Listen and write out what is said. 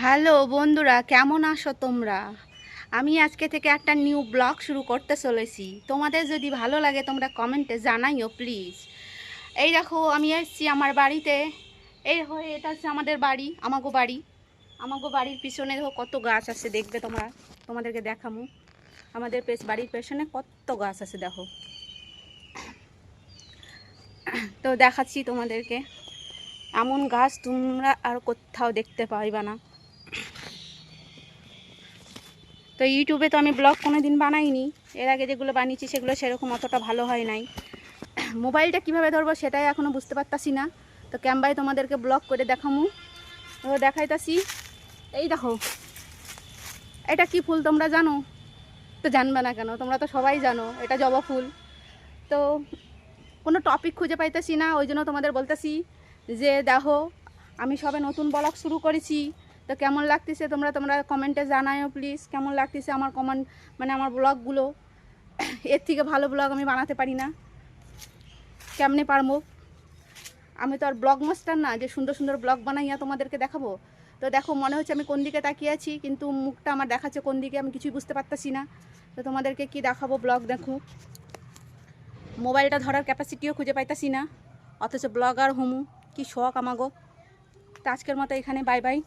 Hello বন্ধুরা, কেমন আছো তোমরা? আমি আজকে থেকে একটা নিউ ব্লগ শুরু করতে চলেছি। তোমাদের যদি ভালো লাগে তোমরা কমেন্টে জানাইও প্লিজ। এই দেখো আমি এসেছি আমার বাড়িতে। এটা হচ্ছে আমাদের বাড়ি, আমাগো বাড়ির পিছনে দেখো কত গাছ আছে, দেখবে তোমরা, তোমাদেরকে দেখামু। আমাদের বাড়ির পেছনে কত গাছ আছে দেখো, তো দেখাচ্ছি তোমাদেরকে। এমন গাছ তোমরা আর কোথাও দেখতে পাইবা না। তো ইউটিউবে তো আমি ব্লগ কোনো দিন বানাইনি, এর আগে যেগুলো বানিয়েছি সেগুলো সেরকম অতটা ভালো হয় নাই। মোবাইলটা কিভাবে ধরবো সেটাই এখনও বুঝতে পারতাছি না। তো ক্যামেরায় তোমাদেরকে ব্লগ করে দেখামু, তো দেখাইতাছি। এই দেখো, এটা কি ফুল তোমরা জানো? তো জানবে না কেন, তোমরা তো সবাই জানো এটা জবা ফুল। তো কোনো টপিক খুঁজে পাইতেছি না, ওই জন্য তোমাদের বলতেছি যে দেখো আমি সবে নতুন ব্লগ শুরু করেছি। তো কেমন লাগতেছে তোমরা তোমরা কমেন্টে জানাও প্লিজ, কেমন লাগতেছে আমার কমেন্ট, মানে আমার ব্লগগুলো। এর থেকে ভালো ব্লগ আমি বানাতে পারি না, কেমনে পারবো? আমি তো আর ব্লগ মাস্টার না যে সুন্দর সুন্দর ব্লগ বানাইয়া তোমাদেরকে দেখাবো। তো দেখো মনে হচ্ছে আমি কোন দিকে তাকিয়ে আছি, কিন্তু মুখটা আমার দেখাচ্ছে কোন দিকে আমি কিছুই বুঝতে পারতাছি না। তো তোমাদেরকে কি দেখাবো ব্লগ দেখো, মোবাইলটা ধরার ক্যাপাসিটিও খুঁজে পাইতাছি না, অথচ ব্লগার হুমু কি শখ আমাগো। তো আজকের মতো এখানে বাই বাই।